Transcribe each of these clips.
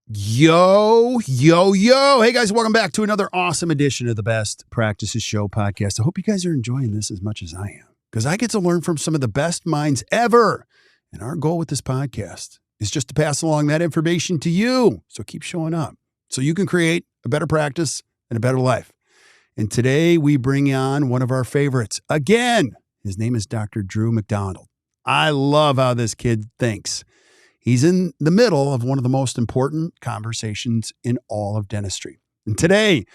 Yo, yo, yo. Hey, guys, welcome back to another awesome edition of the Best Practices Show podcast. I hope you guys are enjoying this as much as I am because I get to learn from some of the best minds ever. And our goal with this podcast is just to pass along that information to you. So keep showing up so you can create a better practice and a better life. And today we bring on one of our favorites again. His name is Dr. Drew McDonald. I love how this kid thinks. He's in the middle of one of the most important conversations in all of dentistry. And today,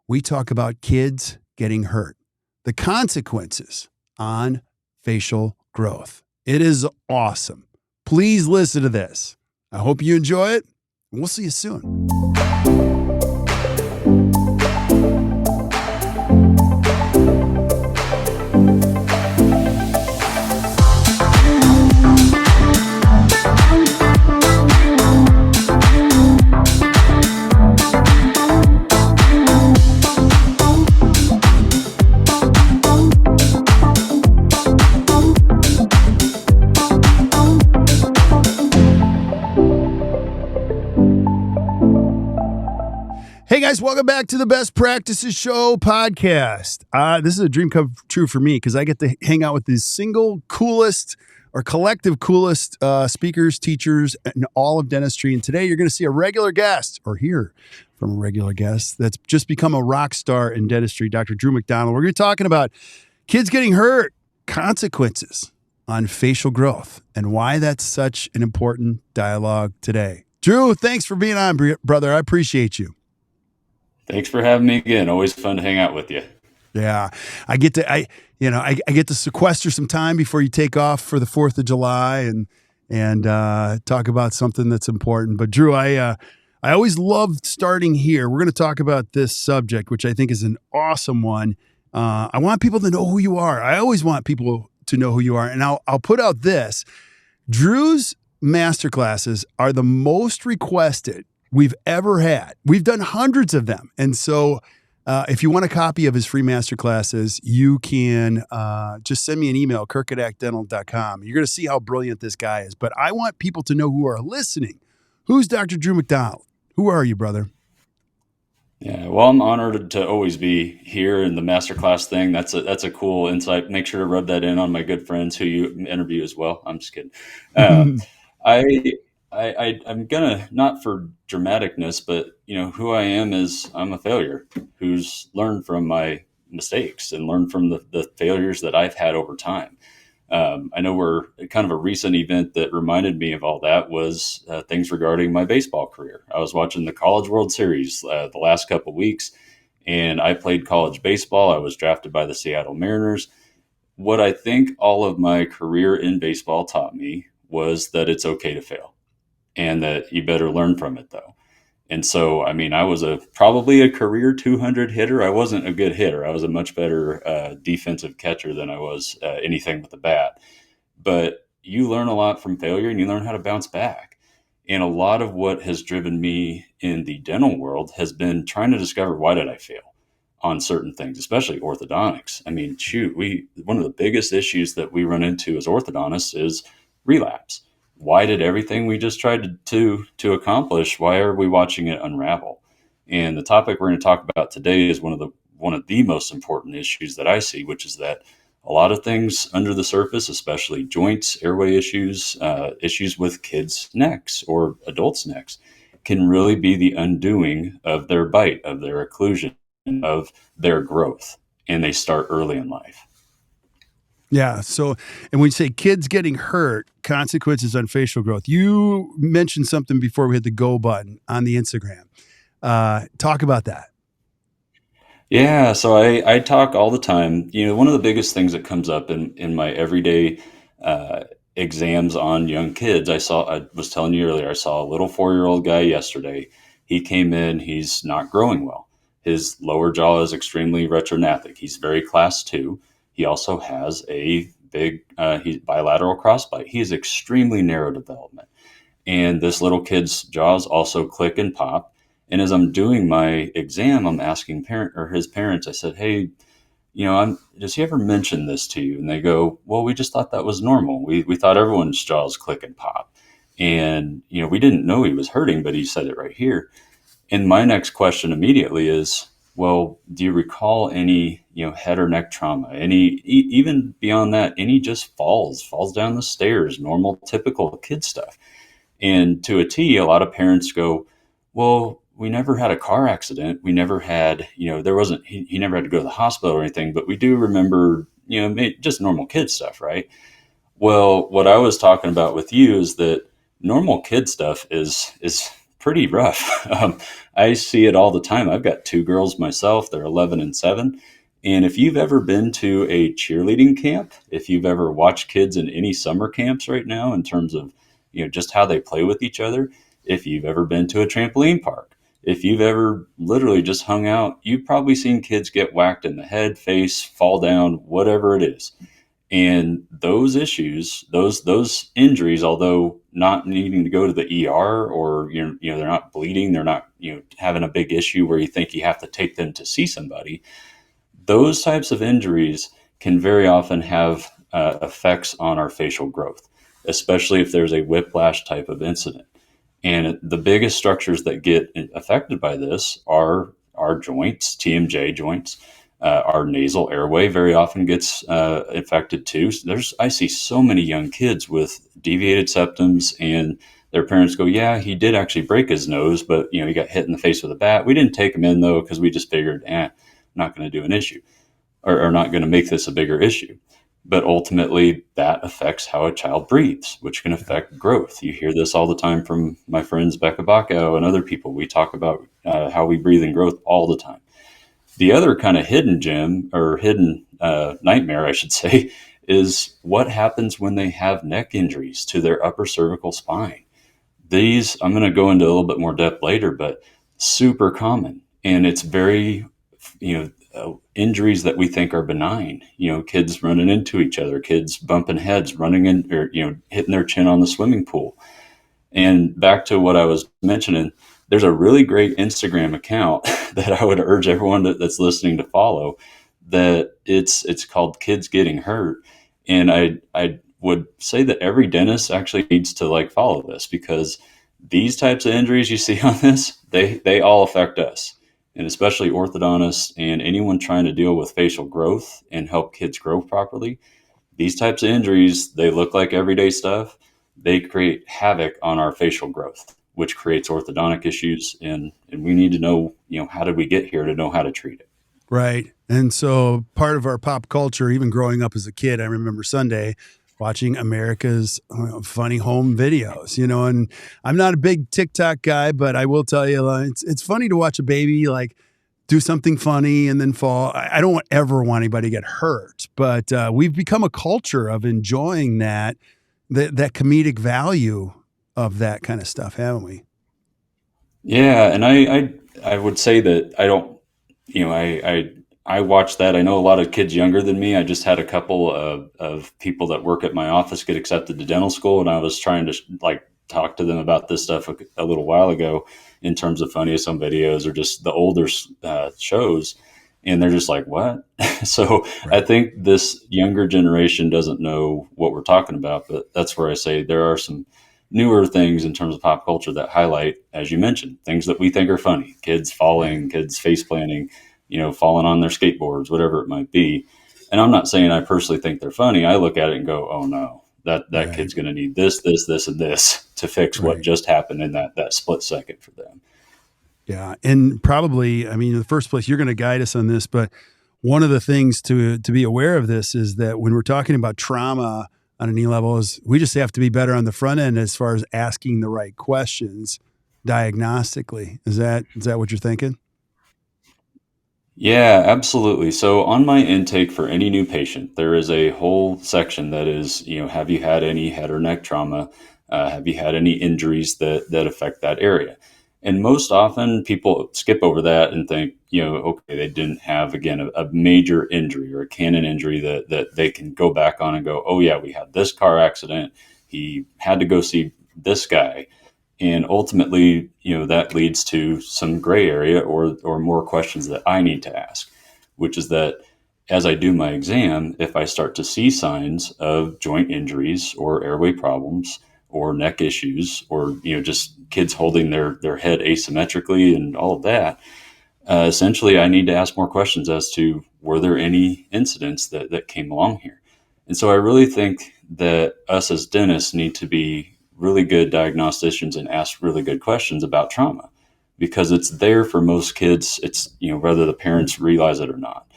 we talk about kids getting hurt, the consequences on facial growth. It is awesome. Please listen to this. I hope you enjoy it, and we'll see you soon. Hey guys, welcome back to the Best Practices Show podcast. This is a dream come true for me because I get to hang out with the single coolest or collective coolest speakers, teachers, in all of dentistry. And today you're going to see a regular guest or hear from a regular guest that's just become a rock star in dentistry, Dr. Drew McDonald. We're going to be talking about kids getting hurt, consequences on facial growth, and why that's such an important dialogue today. Drew, thanks for being on, brother. I appreciate you. Thanks for having me again. Always fun to hang out with you. Yeah, I get to sequester some time before you take off for the 4th of July and talk about something that's important. But Drew, I always loved starting here. We're going to talk about this subject, which I think is an awesome one. I want people to know who you are. I always want people to know who you are, and I'll put out this: Drew's masterclasses are the most requested we've ever had. We've done hundreds of them. And so if you want a copy of his free masterclasses, you can just send me an email, kirk@acdental.com. You're going to see how brilliant this guy is. But I want people to know who are listening. Who's Dr. Drew McDonald? Who are you, brother? Yeah, well, I'm honored to always be here in the masterclass thing. That's a cool insight. Make sure to rub that in on my good friends who you interview as well. I'm just kidding. I'm gonna, not for dramaticness, but who I am is I'm a failure who's learned from my mistakes and learned from the failures that I've had over time. I know we're kind of a recent event that reminded me of all that was things regarding my baseball career. I was watching the College World Series the last couple of weeks, and I played college baseball. I was drafted by the Seattle Mariners. What I think all of my career in baseball taught me was that it's okay to fail, and that you better learn from it, though. And so, I mean, I was probably a career 200 hitter. I wasn't a good hitter. I was a much better defensive catcher than I was anything with the bat. But you learn a lot from failure, and you learn how to bounce back. And a lot of what has driven me in the dental world has been trying to discover, why did I fail on certain things, especially orthodontics. I mean, one of the biggest issues that we run into as orthodontists is relapse. Why did everything we just tried to accomplish, why are we watching it unravel? And the topic we're going to talk about today is one of the most important issues that I see, which is that a lot of things under the surface, especially joints, airway issues, issues with kids' necks or adults' necks, can really be the undoing of their bite, of their occlusion, of their growth. And they start early in life. Yeah. So, and when you say kids getting hurt, consequences on facial growth, you mentioned something before we hit the go button on the Instagram. Talk about that. Yeah. So I talk all the time. One of the biggest things that comes up in my everyday exams on young kids, I was telling you earlier, I saw a little 4-year-old guy yesterday. He came in, he's not growing well. His lower jaw is extremely retrognathic. He's very class 2. He also has a big bilateral crossbite. He has extremely narrow development. And this little kid's jaws also click and pop. And as I'm doing my exam, I'm asking his parents, I said, hey, does he ever mention this to you? And they go, well, we just thought that was normal. We thought everyone's jaws click and pop. And, we didn't know he was hurting, but he said it right here. And my next question immediately is, well, do you recall any, head or neck trauma? Any, even beyond that, any just falls down the stairs, normal, typical kid stuff? And to a T, a lot of parents go, well, we never had a car accident. We never had, there wasn't, he never had to go to the hospital or anything, but we do remember, just normal kid stuff, right? Well, what I was talking about with you is that normal kid stuff is pretty rough. I see it all the time. I've got two girls myself. They're 11 and 7. And if you've ever been to a cheerleading camp, if you've ever watched kids in any summer camps right now in terms of, just how they play with each other, if you've ever been to a trampoline park, if you've ever literally just hung out, you've probably seen kids get whacked in the head, face, fall down, whatever it is. And those issues, those injuries, although not needing to go to the ER, or they're not bleeding, they're not having a big issue where you think you have to take them to see somebody. Those types of injuries can very often have effects on our facial growth, especially if there's a whiplash type of incident. And the biggest structures that get affected by this are our joints, TMJ joints. Our nasal airway very often gets affected too. I see so many young kids with deviated septums, and their parents go, "Yeah, he did actually break his nose, but he got hit in the face with a bat. We didn't take him in though because we just figured, not going to do an issue, or not going to make this a bigger issue." But ultimately, that affects how a child breathes, which can affect growth. You hear this all the time from my friends Becca Bacco and other people. We talk about how we breathe in growth all the time. The other kind of hidden gem, or hidden nightmare, I should say, is what happens when they have neck injuries to their upper cervical spine. These, I'm going to go into a little bit more depth later, but super common. And it's very, injuries that we think are benign. Kids running into each other, kids bumping heads, running in, or, hitting their chin on the swimming pool. And back to what I was mentioning, there's a really great Instagram account that I would urge everyone that's listening to follow. That it's called Kids Getting Hurt, and I would say that every dentist actually needs to follow this, because these types of injuries you see on this, they all affect us, and especially orthodontists and anyone trying to deal with facial growth and help kids grow properly. These types of injuries, they look like everyday stuff. They create havoc on our facial growth, which creates orthodontic issues. And we need to know, how did we get here to know how to treat it? Right. And so part of our pop culture, even growing up as a kid, I remember Sunday watching America's funny home videos, and I'm not a big TikTok guy, but I will tell you, it's funny to watch a baby do something funny and then fall. I don't ever want anybody to get hurt, but we've become a culture of enjoying that comedic value of that kind of stuff, haven't we? Yeah. And I would say that I don't, I watch that. I know a lot of kids younger than me. I just had a couple of people that work at my office get accepted to dental school, and I was trying to talk to them about this stuff a little while ago in terms of funniest home videos or just the older shows. And they're just like, what? So I think this younger generation doesn't know what we're talking about, but that's where I say there are some newer things in terms of pop culture that highlight, as you mentioned, things that we think are funny: kids falling, kids face planting, falling on their skateboards, whatever it might be. And I'm not saying I personally think they're funny. I look at it and go, oh no, that Right. kid's going to need this, and this to fix what Right. just happened in that split second for them. Yeah. And probably, I mean, in the first place, you're going to guide us on this, but one of the things to be aware of this is that when we're talking about trauma on any level, is we just have to be better on the front end as far as asking the right questions diagnostically. Is that what you're thinking? Yeah, absolutely. So on my intake for any new patient, there is a whole section that is, have you had any head or neck trauma? Have you had any injuries that affect that area? And most often people skip over that and think, okay, they didn't have, again, a major injury or a canon injury that they can go back on and go, oh yeah, we had this car accident. He had to go see this guy. And ultimately, that leads to some gray area or more questions that I need to ask, which is that as I do my exam, if I start to see signs of joint injuries or airway problems, or neck issues, or just kids holding their head asymmetrically and all of that, essentially I need to ask more questions as to, were there any incidents that came along here? And so I really think that us as dentists need to be really good diagnosticians and ask really good questions about trauma, because it's there for most kids. It's, whether the parents realize it or not.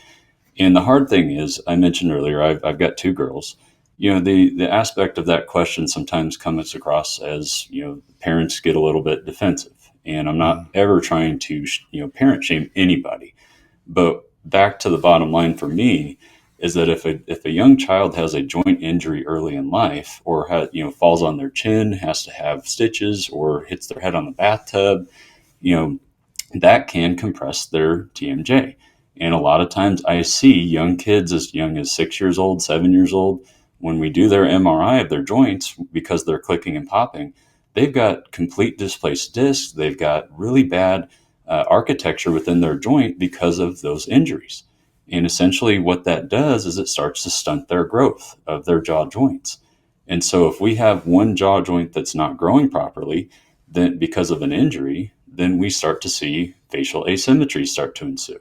And the hard thing is, I mentioned earlier, I've got two girls. The aspect of that question sometimes comes across as, parents get a little bit defensive. And I'm not ever trying to, parent shame anybody. But back to the bottom line for me is that if a young child has a joint injury early in life, or falls on their chin, has to have stitches, or hits their head on the bathtub, that can compress their TMJ. And a lot of times I see young kids as young as 6 years old, 7 years old, when we do their MRI of their joints, because they're clicking and popping, they've got complete displaced discs. They've got really bad architecture within their joint because of those injuries. And essentially what that does is it starts to stunt their growth of their jaw joints. And so if we have one jaw joint that's not growing properly, then because of an injury, then we start to see facial asymmetry start to ensue.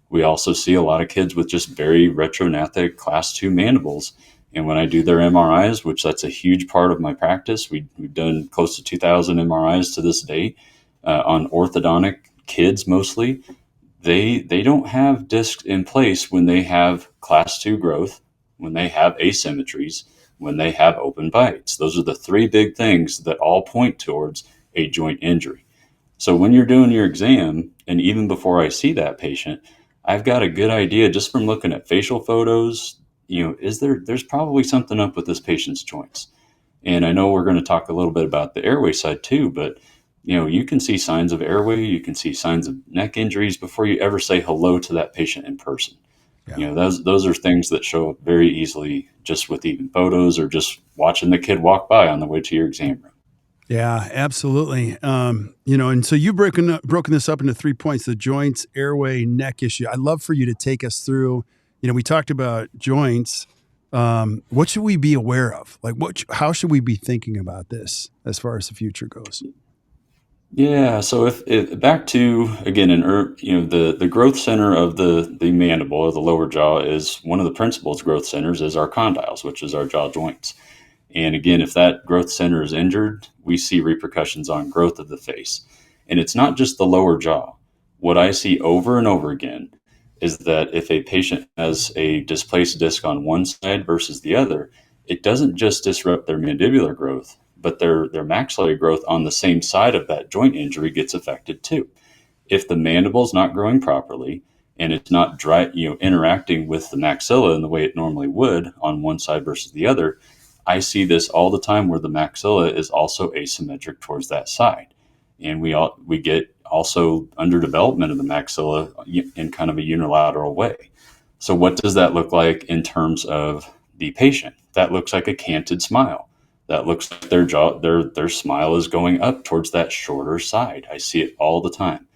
We also see a lot of kids with just very retrognathic class 2 mandibles. And when I do their MRIs, which that's a huge part of my practice, we've done close to 2,000 MRIs to this date on orthodontic kids mostly. They don't have discs in place when they have class 2 growth, when they have asymmetries, when they have open bites. Those are the three big things that all point towards a joint injury. So when you're doing your exam, and even before I see that patient, I've got a good idea just from looking at facial photos, there's probably something up with this patient's joints. And I know we're going to talk a little bit about the airway side too, but you can see signs of airway, you can see signs of neck injuries before you ever say hello to that patient in person. Yeah. Those are things that show up very easily just with even photos, or just watching the kid walk by on the way to your exam room. Yeah, absolutely. And so you've broken this up into 3 points: the joints, airway, neck issue. I'd love for you to take us through, we talked about joints. What should we be aware of? Like how should we be thinking about this as far as the future goes? Yeah. So if back to, again, the growth center of the mandible, or the lower jaw, is one of the principal growth centers is our condyles, which is our jaw joints. And again, if that growth center is injured, we see repercussions on growth of the face. And it's not just the lower jaw. What I see over and over again is that if a patient has a displaced disc on one side versus the other, it doesn't just disrupt their mandibular growth, but their maxillary growth on the same side of that joint injury gets affected too. If the mandible is not growing properly, and it's not interacting with the maxilla in the way it normally would on one side versus the other, I see this all the time where the maxilla is also asymmetric towards that side. And we get also underdevelopment of the maxilla in kind of a unilateral way. So what does that look like in terms of the patient? That looks like a canted smile. That looks like their jaw, their smile is going up towards that shorter side. I see it all the time.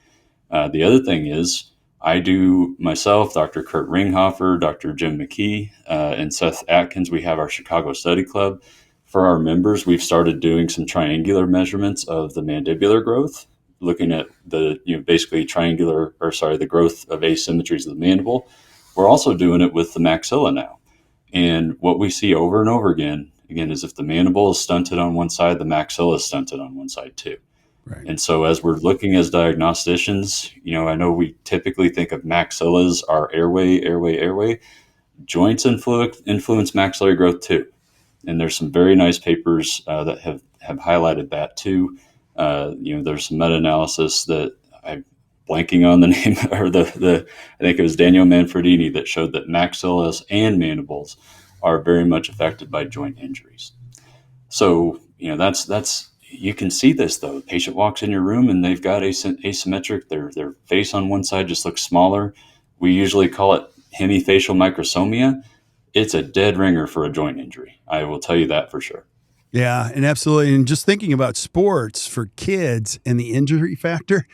The other thing is, I do myself, Dr. Kurt Ringhofer, Dr. Jim McKee, and Seth Atkins. We have our Chicago Study Club. For our members, we've started doing some triangular measurements of the mandibular growth, looking at the basically the growth of asymmetries of the mandible. We're also doing it with the maxilla now. And what we see over and over again, is if the mandible is stunted on one side, the maxilla is stunted on one side too. Right. And so as we're looking as diagnosticians, I know we typically think of maxillas are airway. Joints influence maxillary growth too. And there's some very nice papers that have highlighted that too. There's some meta-analysis that I'm blanking on the name, or I think it was Daniel Manfredini, that showed that maxillas and mandibles are very much affected by joint injuries. So, that's you can see this though. The patient walks in your room and they've got asymmetric, their face on one side just looks smaller. We usually call it hemifacial microsomia. It's a dead ringer for a joint injury. I will tell you that for sure. Yeah, and absolutely. And just thinking about sports for kids and the injury factor,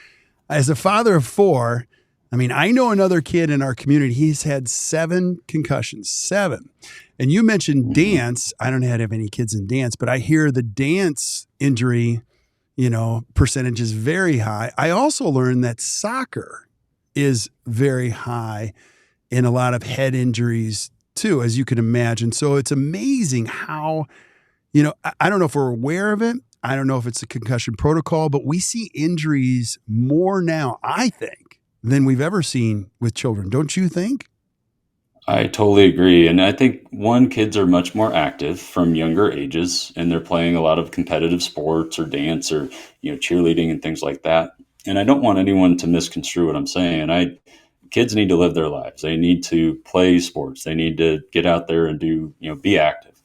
as a father of 4, I mean, I know another kid in our community, he's had 7 concussions, 7. And you mentioned dance. I don't have any kids in dance, but I hear the dance injury, percentage is very high. I also learned that soccer is very high in a lot of head injuries too, as you can imagine. So it's amazing how, I don't know if we're aware of it. I don't know if it's a concussion protocol, but we see injuries more now, I think, than we've ever seen with children. Don't you think? I totally agree. And I think kids are much more active from younger ages, and they're playing a lot of competitive sports or dance or, cheerleading and things like that. And I don't want anyone to misconstrue what I'm saying. Kids need to live their lives. They need to play sports. They need to get out there and be active.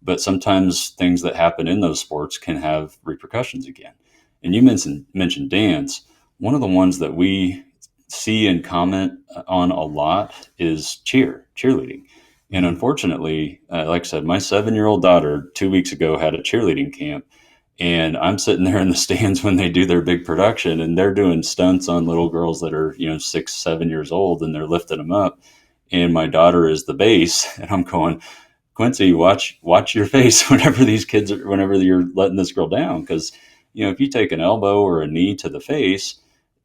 But sometimes things that happen in those sports can have repercussions again. And you mentioned dance. One of the ones that we see and comment on a lot is cheerleading. And unfortunately, like I said, my 7-year-old daughter 2 weeks ago had a cheerleading camp, and I'm sitting there in the stands when they do their big production, and they're doing stunts on little girls that are 6, 7 years old, and they're lifting them up. And my daughter is the base, and I'm going, Quincy, watch your face whenever you're letting this girl down, because if you take an elbow or a knee to the face,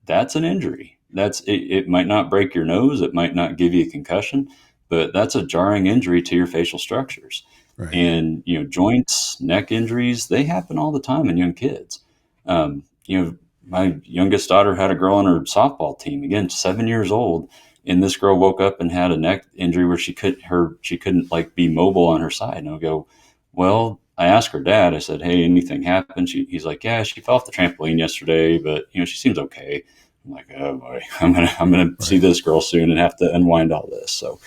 that's an injury. It might not break your nose, it might not give you a concussion, but that's a jarring injury to your facial structures. Right. And joints, neck injuries, they happen all the time in young kids. My youngest daughter had a girl on her softball team, again 7 years old, and this girl woke up and had a neck injury where she couldn't like be mobile on her side. And I go, well, I asked her dad, I said, hey, anything happened? He's like, yeah, she fell off the trampoline yesterday, but she seems okay. I'm like, oh boy, I'm gonna see this girl soon and have to unwind all this. So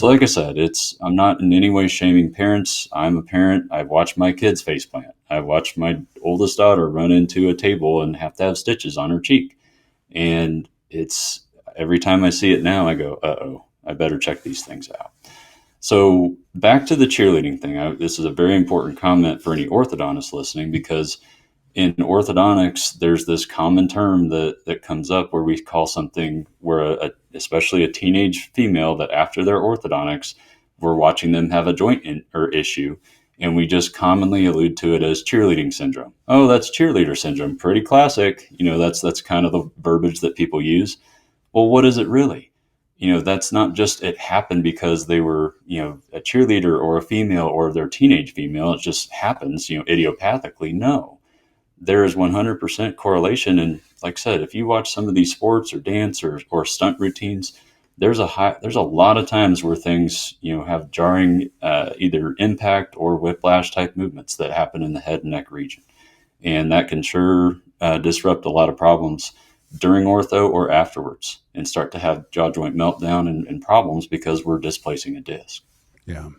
like I said, I'm not in any way shaming parents. I'm a parent. I've watched my kids faceplant. I've watched my oldest daughter run into a table and have to have stitches on her cheek. And it's every time I see it now, I go, uh-oh, I better check these things out. So back to the cheerleading thing. This is a very important comment for any orthodontist listening, because in orthodontics, there's this common term that comes up where we call something where especially a teenage female, that after their orthodontics, we're watching them have a joint or issue. And we just commonly allude to it as cheerleading syndrome. Oh, that's cheerleader syndrome. Pretty classic. That's kind of the verbiage that people use. Well, what is it really? That's not just it happened because they were, a cheerleader or a female or their teenage female. It just happens, idiopathically. No. There is 100% correlation. And like I said, if you watch some of these sports or dance or stunt routines, there's a lot of times where things, have jarring, either impact or whiplash type movements that happen in the head and neck region. And that can sure disrupt a lot of problems during ortho or afterwards, and start to have jaw joint meltdown and problems because we're displacing a disc. Yeah.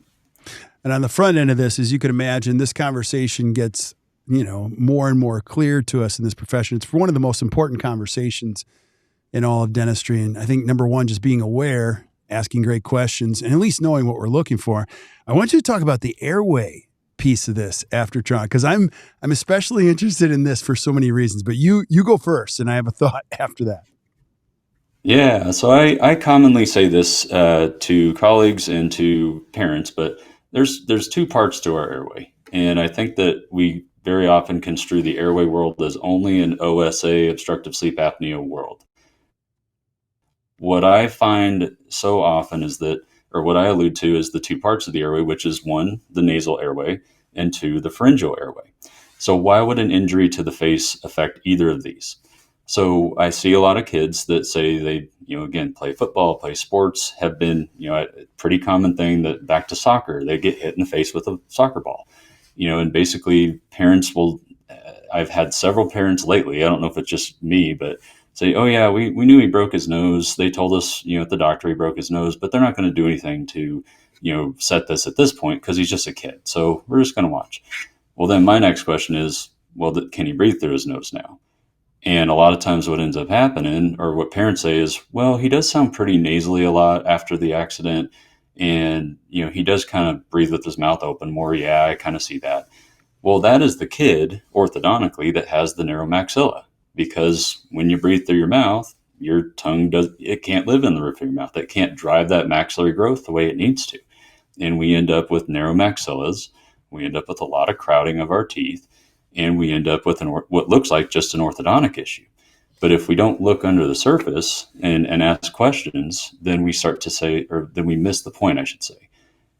And on the front end of this, as you can imagine, this conversation gets more and more clear to us in this profession. It's one of the most important conversations in all of dentistry. And I think number one, just being aware, asking great questions, and at least knowing what we're looking for. I want you to talk about the airway piece of this after trauma, because I'm especially interested in this for so many reasons. But you go first, and I have a thought after that. Yeah, so I commonly say this to colleagues and to parents, but there's 2 parts to our airway. And I think that we very often construe the airway world as only an OSA, obstructive sleep apnea world. What I find so often is that, or what I allude to, is the 2 parts of the airway, which is 1, the nasal airway, and 2, the pharyngeal airway. So why would an injury to the face affect either of these? So I see a lot of kids that say they, again, play football, play sports, have been, a pretty common thing that back to soccer, they get hit in the face with a soccer ball. And basically parents will, I've had several parents lately, I don't know if it's just me, but say, oh yeah, we knew he broke his nose. They told us, at the doctor he broke his nose, but they're not going to do anything to, set this at this point because he's just a kid. So we're just going to watch. Well, then my next question is, well, can he breathe through his nose now? And a lot of times what ends up happening, or what parents say is, well, he does sound pretty nasally a lot after the accident. And, he does kind of breathe with his mouth open more. Yeah, I kind of see that. Well, that is the kid orthodontically that has the narrow maxilla, because when you breathe through your mouth, your tongue it can't live in the roof of your mouth. It can't drive that maxillary growth the way it needs to. And we end up with narrow maxillas. We end up with a lot of crowding of our teeth, and we end up with what looks like just an orthodontic issue. But if we don't look under the surface and ask questions, then we start to say, or then we miss the point, I should say.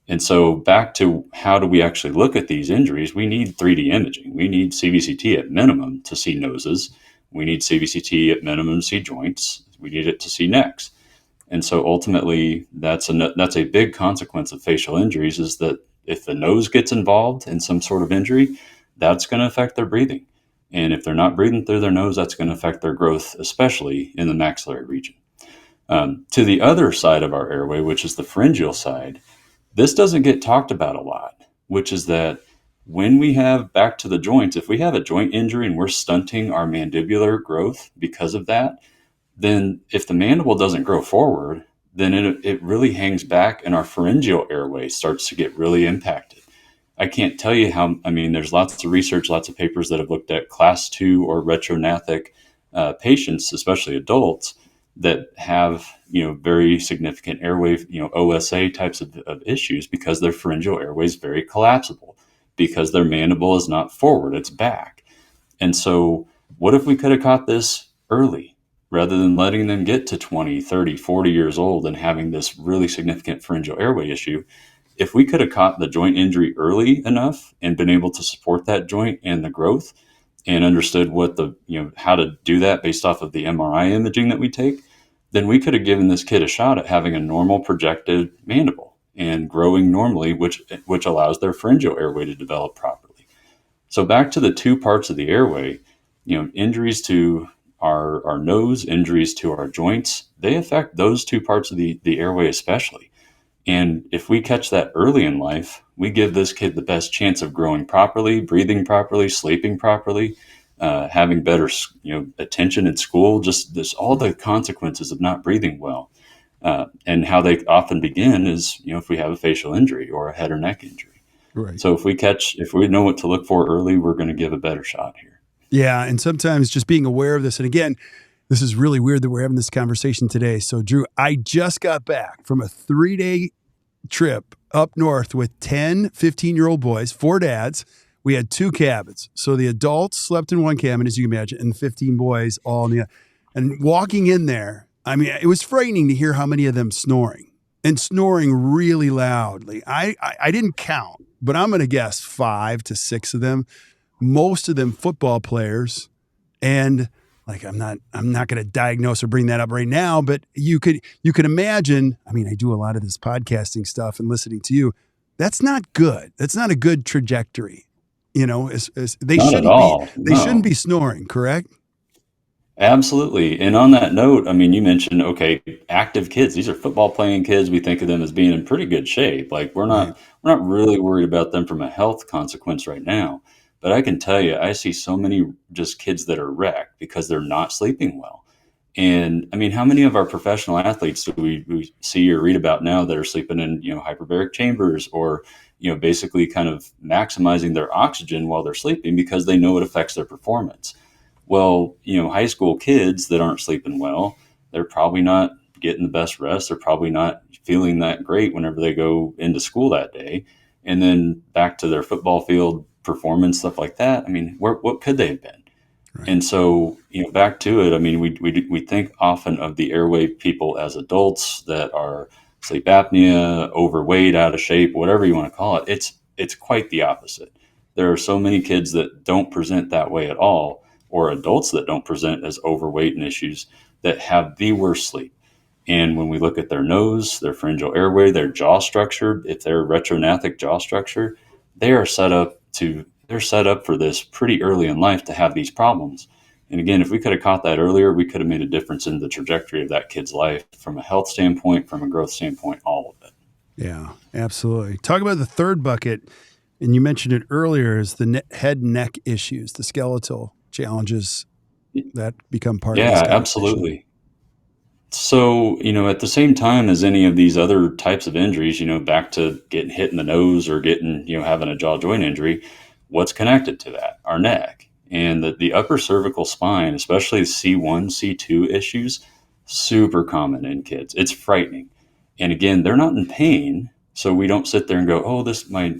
And so back to how do we actually look at these injuries? We need 3D imaging. We need CBCT at minimum to see noses. We need CBCT at minimum to see joints. We need it to see necks. And so ultimately, that's a big consequence of facial injuries, is that if the nose gets involved in some sort of injury, that's going to affect their breathing. And if they're not breathing through their nose, that's going to affect their growth, especially in the maxillary region. To the other side of our airway, which is the pharyngeal side, this doesn't get talked about a lot, which is that when we have, back to the joints, if we have a joint injury and we're stunting our mandibular growth because of that, then if the mandible doesn't grow forward, then it really hangs back and our pharyngeal airway starts to get really impacted. I can't tell you how, there's lots of research, lots of papers that have looked at class 2 or retrognathic patients, especially adults, that have, very significant airway, OSA types of issues because their pharyngeal airway is very collapsible because their mandible is not forward, it's back. And so what if we could have caught this early rather than letting them get to 20, 30, 40 years old and having this really significant pharyngeal airway issue? If we could have caught the joint injury early enough and been able to support that joint and the growth and understood how to do that based off of the MRI imaging that we take, then we could have given this kid a shot at having a normal projected mandible and growing normally, which allows their pharyngeal airway to develop properly. So back to the two parts of the airway, injuries to our nose, injuries to our joints, they affect those two parts of the airway especially. And if we catch that early in life, we give this kid the best chance of growing properly, breathing properly, sleeping properly, having better, attention in school, just all the consequences of not breathing well. And how they often begin is, if we have a facial injury or a head or neck injury. Right. So if we know what to look for early, we're going to give a better shot here. Yeah. And sometimes just being aware of this. And again, this is really weird that we're having this conversation today. So, Drew, I just got back from a 3-day trip up north with 10, 15-year-old boys, 4 dads. We had 2 cabins. So the adults slept in one cabin, as you can imagine, and 15 boys all in the other. And walking in there, it was frightening to hear how many of them snoring really loudly. I didn't count, but I'm going to guess 5 to 6 of them, most of them football players. And I'm not going to diagnose or bring that up right now, but you could imagine, I do a lot of this podcasting stuff and listening to you. That's not good. That's not a good trajectory. They shouldn't be snoring, correct? Absolutely. And on that note, you mentioned, active kids, these are football playing kids. We think of them as being in pretty good shape. We're not really worried about them from a health consequence right now. But I can tell you, I see so many just kids that are wrecked because they're not sleeping well. And how many of our professional athletes do we see or read about now that are sleeping in, hyperbaric chambers or, basically kind of maximizing their oxygen while they're sleeping because they know it affects their performance? Well, high school kids that aren't sleeping well, they're probably not getting the best rest. They're probably not feeling that great whenever they go into school that day. And then back to their football field performance, stuff like that. What could they have been? Right. And so, back to it, we think often of the airway people as adults that are sleep apnea, overweight, out of shape, whatever you want to call it. It's quite the opposite. There are so many kids that don't present that way at all, or adults that don't present as overweight and issues that have the worst sleep. And when we look at their nose, their pharyngeal airway, their jaw structure, if they're retrognathic jaw structure, they're set up for this pretty early in life to have these problems. And again, if we could have caught that earlier, we could have made a difference in the trajectory of that kid's life from a health standpoint, from a growth standpoint, all of it. Yeah, absolutely. Talk about the third bucket, and you mentioned it earlier, is the head and neck issues, the skeletal challenges that become part of this conversation. Yeah, absolutely. So, at the same time as any of these other types of injuries, back to getting hit in the nose or getting, having a jaw joint injury, what's connected to that? Our neck. And the upper cervical spine, especially C1, C2 issues, super common in kids. It's frightening. And again, they're not in pain. So we don't sit there and go, oh, this might,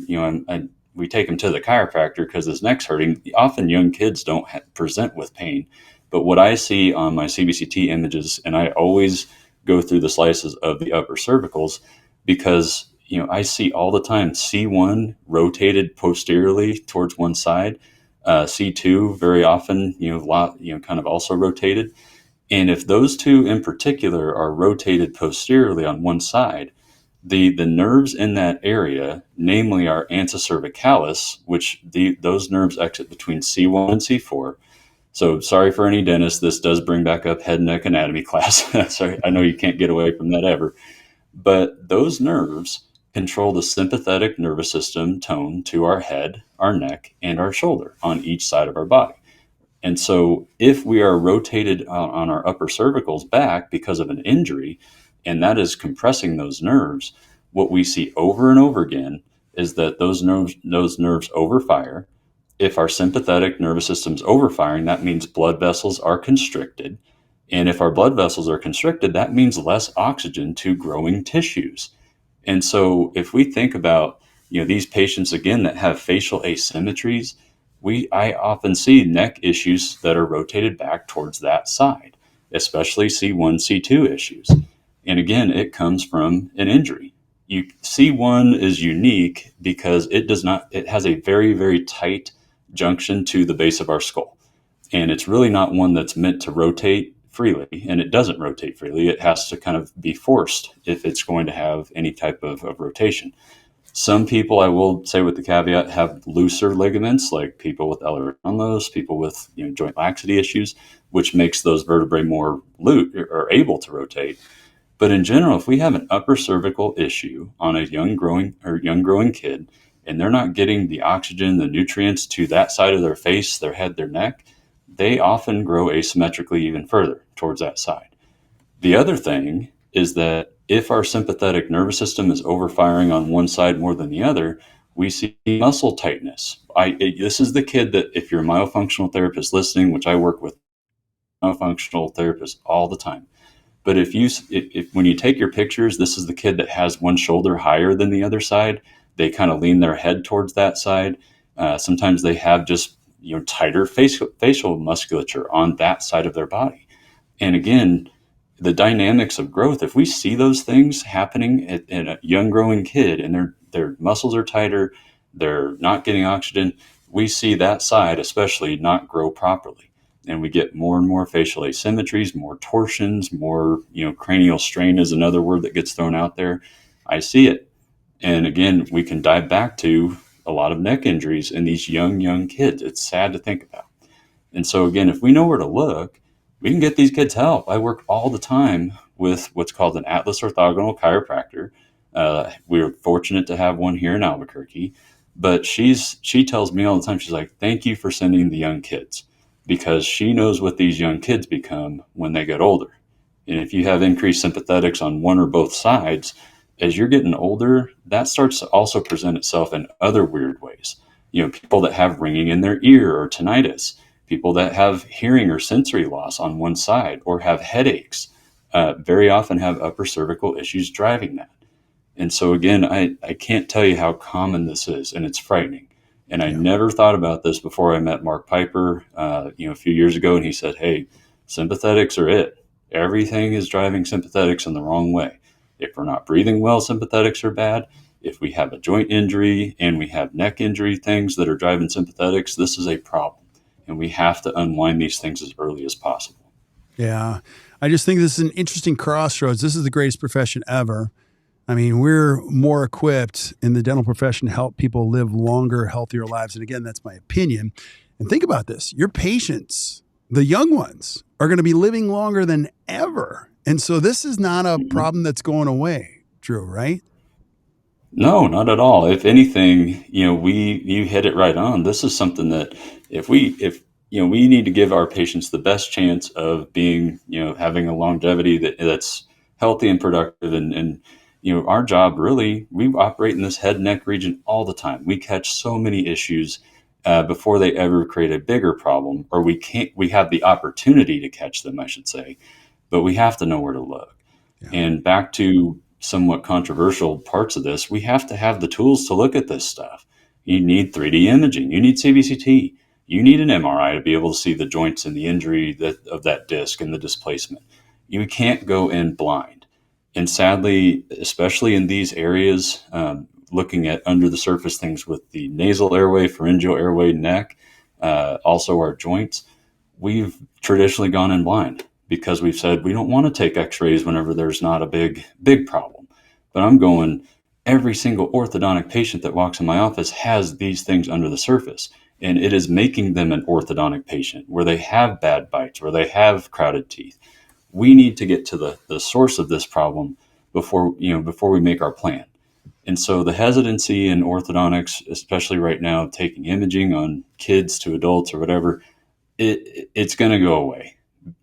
we take them to the chiropractor because his neck's hurting. Often young kids don't present with pain. But what I see on my CBCT images, and I always go through the slices of the upper cervicals because, I see all the time C1 rotated posteriorly towards one side, C2 very often, kind of also rotated. And if those two in particular are rotated posteriorly on one side, the nerves in that area, namely our ansa cervicalis, which those nerves exit between C1 and C4. So sorry for any dentist, this does bring back up head and neck anatomy class. Sorry, I know you can't get away from that ever. But those nerves control the sympathetic nervous system tone to our head, our neck, and our shoulder on each side of our body. And so if we are rotated on our upper cervicals back because of an injury, and that is compressing those nerves, what we see over and over again is that those nerves overfire. If our sympathetic nervous system's overfiring, that means blood vessels are constricted. And if our blood vessels are constricted, that means less oxygen to growing tissues. And so if we think about, these patients again that have facial asymmetries, I often see neck issues that are rotated back towards that side, especially C1, C2 issues. And again, it comes from an injury. C1 is unique because it has a very, very tight junction to the base of our skull. And it's really not one that's meant to rotate freely, and it doesn't rotate freely. It has to kind of be forced if it's going to have any type of rotation. Some people, I will say with the caveat, have looser ligaments, like people with Ehlers-Danlos, people with joint laxity issues, which makes those vertebrae more loose or able to rotate. But in general, if we have an upper cervical issue on a young growing kid, and they're not getting the oxygen, the nutrients to that side of their face, their head, their neck, they often grow asymmetrically even further towards that side. The other thing is that if our sympathetic nervous system is overfiring on one side more than the other, we see muscle tightness. This is the kid that, if you're a myofunctional therapist listening, which I work with myofunctional therapists all the time, but if when you take your pictures, this is the kid that has one shoulder higher than the other side. They kind of lean their head towards that side. Sometimes they have just tighter facial musculature on that side of their body. And again, the dynamics of growth, if we see those things happening in a young growing kid and their muscles are tighter, they're not getting oxygen, we see that side especially not grow properly. And we get more and more facial asymmetries, more torsions, more, cranial strain is another word that gets thrown out there. I see it. And again, we can dive back to a lot of neck injuries in these young kids. It's sad to think about. And so again, if we know where to look, we can get these kids help. I work all the time with what's called an Atlas orthogonal chiropractor. We're fortunate to have one here in Albuquerque, but she tells me all the time, she's like, thank you for sending the young kids, because she knows what these young kids become when they get older. And if you have increased sympathetics on one or both sides, as you're getting older, that starts to also present itself in other weird ways. People that have ringing in their ear or tinnitus, people that have hearing or sensory loss on one side or have headaches, very often have upper cervical issues driving that. And so again, I can't tell you how common this is, and it's frightening. And I never thought about this before I met Mark Piper, a few years ago, and he said, hey, sympathetics are it. Everything is driving sympathetics in the wrong way. If we're not breathing well, sympathetics are bad. If we have a joint injury and we have neck injury things that are driving sympathetics, this is a problem. And we have to unwind these things as early as possible. Yeah. I just think this is an interesting crossroads. This is the greatest profession ever. I mean, we're more equipped in the dental profession to help people live longer, healthier lives. And again, that's my opinion. And think about this. Your patients, the young ones, are going to be living longer than ever. And so this is not a problem that's going away, Drew, right? No, not at all. If anything, you hit it right on. This is something that if we need to give our patients the best chance of being, having a longevity that's healthy and productive. And our job really, we operate in this head neck region all the time. We catch so many issues before they ever create a bigger problem, or we have the opportunity to catch them, I should say. but we have to know where to look. Yeah. And back to somewhat controversial parts of this, we have to have the tools to look at this stuff. You need 3D imaging. You need CBCT. You need an MRI to be able to see the joints and the injury of that disc and the displacement. You can't go in blind. And sadly, especially in these areas, looking at under the surface things with the nasal airway, pharyngeal airway, neck, also our joints, we've traditionally gone in blind because we've said we don't want to take x-rays whenever there's not a big problem. But I'm going, every single orthodontic patient that walks in my office has these things under the surface. And it is making them an orthodontic patient where they have bad bites, where they have crowded teeth. We need to get to the source of this problem before we make our plan. And so the hesitancy in orthodontics, especially right now, taking imaging on kids to adults or whatever, it's going to go away.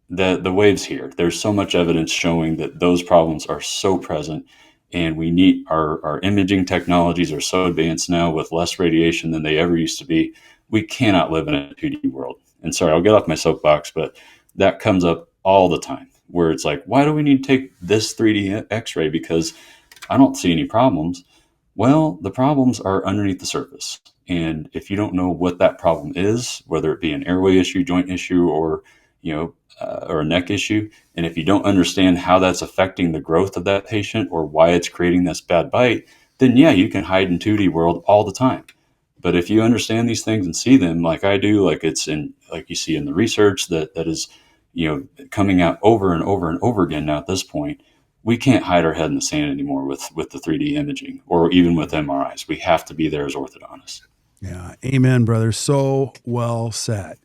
The wave's here. There's so much evidence showing that those problems are so present, and we need our imaging technologies are so advanced now with less radiation than they ever used to be. We cannot live in a 2D world. And sorry, I'll get off my soapbox, but that comes up all the time where it's like, why do we need to take this 3D x-ray? Because I don't see any problems. Well, the problems are underneath the surface. And if you don't know what that problem is, whether it be an airway issue, joint issue, or a neck issue, and if you don't understand how that's affecting the growth of that patient or why it's creating this bad bite, then yeah, you can hide in 2D world all the time. But if you understand these things and see them like I do, like you see in the research that is, coming out over and over and over again now at this point, we can't hide our head in the sand anymore with the 3D imaging or even with MRIs. We have to be there as orthodontists. Yeah. Amen, brother. So well said.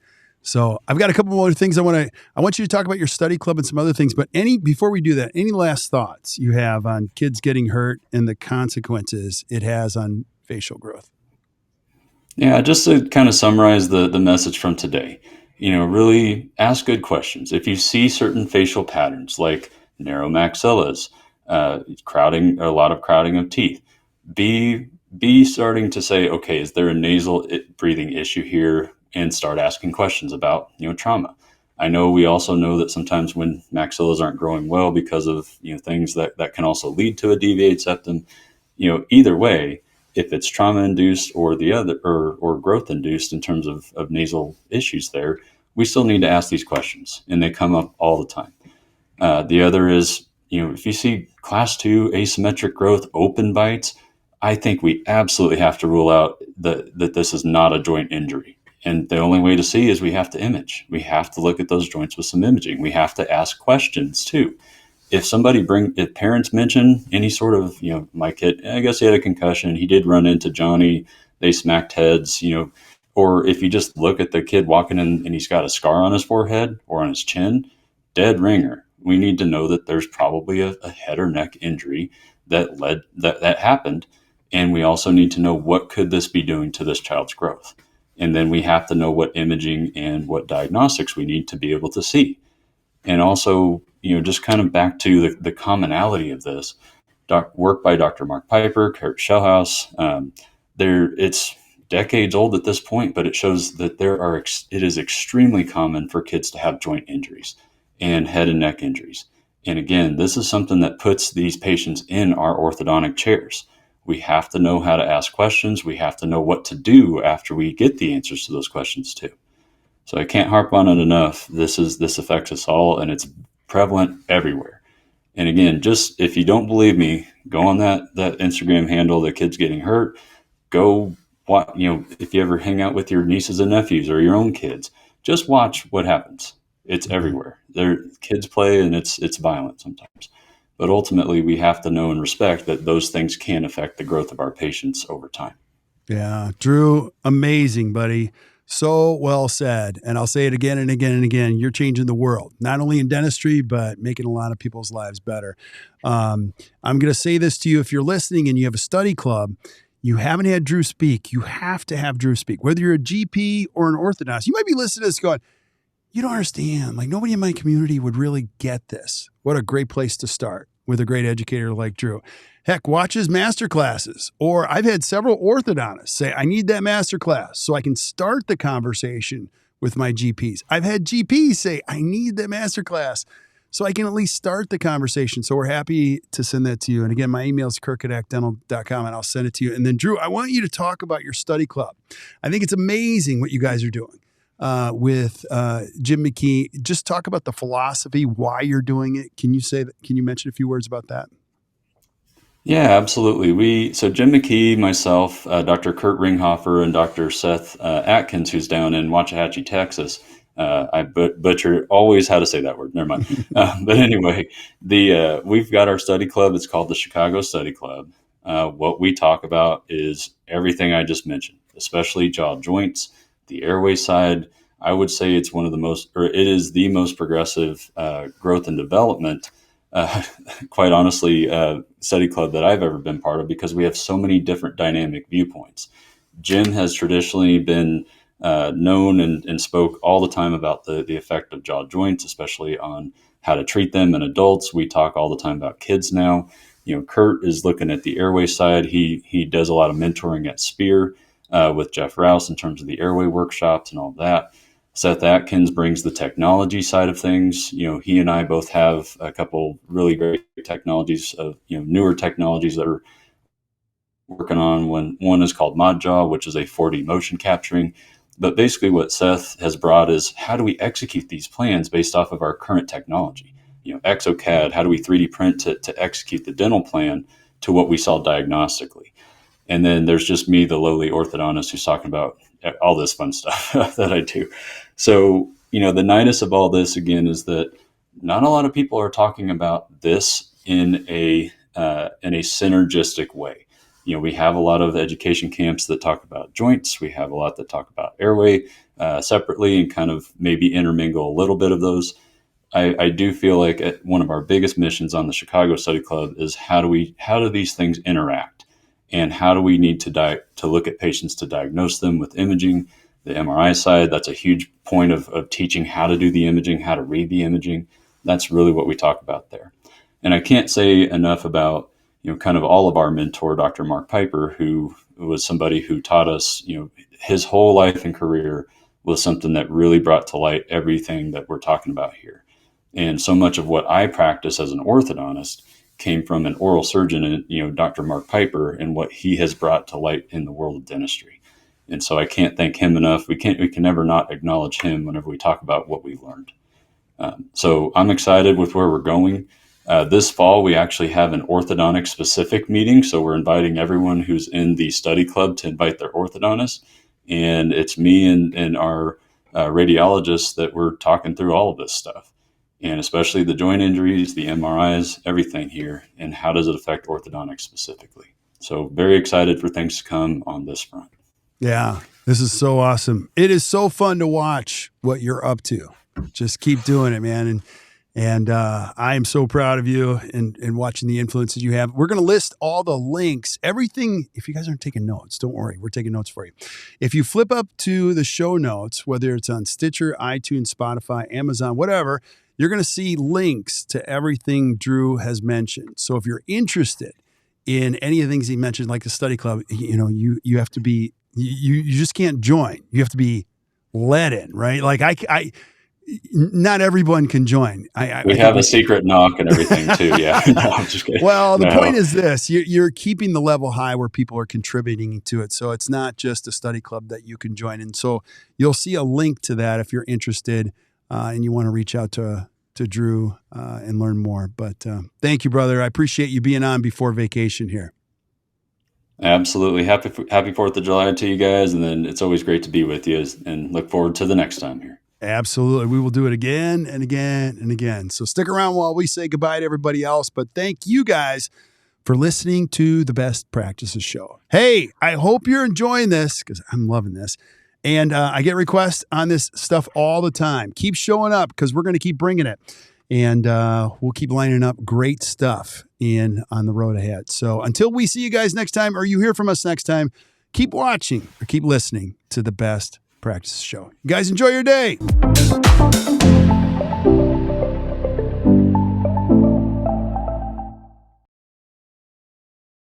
So I've got a couple more things I want you to talk about your study club and some other things, but before we do that, any last thoughts you have on kids getting hurt and the consequences it has on facial growth? Yeah, just to kind of summarize the message from today, really ask good questions. If you see certain facial patterns like narrow maxillas, crowding, a lot of crowding of teeth, be starting to say, okay, is there a nasal breathing issue here? And start asking questions about, trauma. I know we also know that sometimes when maxillas aren't growing well because of, things that can also lead to a deviated septum, either way, if it's trauma induced or the other, or growth induced in terms of nasal issues there, we still need to ask these questions, and they come up all the time. The other is, if you see class 2 asymmetric growth open bites, I think we absolutely have to rule out that this is not a joint injury. And the only way to see is we have to image. We have to look at those joints with some imaging. We have to ask questions too. If parents mention any sort of, my kid, I guess he had a concussion, he did run into Johnny, they smacked heads, or if you just look at the kid walking in and he's got a scar on his forehead or on his chin, dead ringer. We need to know that there's probably a head or neck injury that happened. And we also need to know what could this be doing to this child's growth. And then we have to know what imaging and what diagnostics we need to be able to see. And also, just kind of back to the commonality of this, work by Dr. Mark Piper, Kurt Schellhaus. It's decades old at this point, but it shows that it is extremely common for kids to have joint injuries and head and neck injuries. And again, this is something that puts these patients in our orthodontic chairs. We have to know how to ask questions. We have to know what to do after we get the answers to those questions too. So I can't harp on it enough. This affects us all, and it's prevalent everywhere. And again, just if you don't believe me, go on that Instagram handle, The Kids Getting Hurt. Go watch, if you ever hang out with your nieces and nephews or your own kids, just watch what happens. It's everywhere. Kids play, and it's violent sometimes. But ultimately, we have to know and respect that those things can affect the growth of our patients over time. Yeah. Drew, amazing, buddy. So well said. And I'll say it again and again and again. You're changing the world, not only in dentistry, but making a lot of people's lives better. I'm going to say this to you. If you're listening and you have a study club, you haven't had Drew speak, you have to have Drew speak. Whether you're a GP or an orthodontist, you might be listening to this going, you don't understand. Like, nobody in my community would really get this. What a great place to start with a great educator like Drew. Heck, watch his master classes. Or I've had several orthodontists say, I need that master class so I can start the conversation with my GPs. I've had GPs say, I need that master class so I can at least start the conversation. So we're happy to send that to you. And again, my email is kirk@actdental.com, and I'll send it to you. And then, Drew, I want you to talk about your study club. I think it's amazing what you guys are doing with Jim McKee. Just talk about the philosophy, why you're doing it. Can you mention a few words about that? Yeah, absolutely. So Jim McKee, myself, Dr. Kurt Ringhofer, and Dr. Seth Atkins, who's down in Waxahachie, Texas. I butcher always how to say that word. Never mind. But anyway, we've got our study club. It's called the Chicago Study Club. What we talk about is everything I just mentioned, especially jaw joints, the airway side. I would say it is the most progressive growth and development, quite honestly, study club that I've ever been part of, because we have so many different dynamic viewpoints. Jim has traditionally been known and spoke all the time about the effect of jaw joints, especially on how to treat them in adults. We talk all the time about kids now. Kurt is looking at the airway side. He does a lot of mentoring at Spear with Jeff Rouse in terms of the airway workshops and all that. Seth Atkins brings the technology side of things. He and I both have a couple really great technologies of, newer technologies that are working on. One is called ModJaw, which is a 4D motion capturing. But basically what Seth has brought is, how do we execute these plans based off of our current technology? ExoCAD, how do we 3D print to execute the dental plan to what we saw diagnostically? And then there's just me, the lowly orthodontist, who's talking about all this fun stuff that I do. So, the nidus of all this, again, is that not a lot of people are talking about this in a synergistic way. We have a lot of education camps that talk about joints. We have a lot that talk about airway separately and kind of maybe intermingle a little bit of those. I do feel like one of our biggest missions on the Chicago Study Club is how do these things interact? And how do we need to look at patients to diagnose them with imaging? The MRI side, that's a huge point of teaching how to do the imaging, how to read the imaging. That's really what we talk about there. And I can't say enough about, kind of all of our mentor, Dr. Mark Piper, who was somebody who taught us, his whole life and career was something that really brought to light everything that we're talking about here. And so much of what I practice as an orthodontist came from an oral surgeon, and Dr. Mark Piper, and what he has brought to light in the world of dentistry. And so I can't thank him enough. We can never not acknowledge him whenever we talk about what we've learned. So I'm excited with where we're going. This fall, we actually have an orthodontic specific meeting. So we're inviting everyone who's in the study club to invite their orthodontist. And it's me and our radiologists that we're talking through all of this stuff. And especially the joint injuries, the MRIs, everything here, and how does it affect orthodontics specifically. So very excited for things to come on this front. Yeah, this is so awesome. It is so fun to watch what you're up to. Just keep doing it, man. And I am so proud of you and watching the influences you have. We're going to list all the links, everything. If you guys aren't taking notes, don't worry. We're taking notes for you. If you flip up to the show notes, whether it's on Stitcher, iTunes, Spotify, Amazon, whatever, you're going to see links to everything Drew has mentioned. So if you're interested in any of the things he mentioned, like the study club, you have to be, you just can't join. You have to be let in, right? Like not everyone can join. We have a secret knock and everything too. Yeah. No, I'm just kidding. Well, the point is this, you're keeping the level high where people are contributing to it. So it's not just a study club that you can join. And so you'll see a link to that if you're interested. And you want to reach out to Drew and learn more. But thank you, brother. I appreciate you being on before vacation here. Absolutely. Happy 4th of July to you guys. And then it's always great to be with you and look forward to the next time here. Absolutely. We will do it again and again and again. So stick around while we say goodbye to everybody else. But thank you guys for listening to the Best Practices Show. Hey, I hope you're enjoying this because I'm loving this. And I get requests on this stuff all the time. Keep showing up because we're going to keep bringing it. And we'll keep lining up great stuff on the road ahead. So until we see you guys next time, or you hear from us next time, keep watching or keep listening to the Best Practices Show. You guys enjoy your day.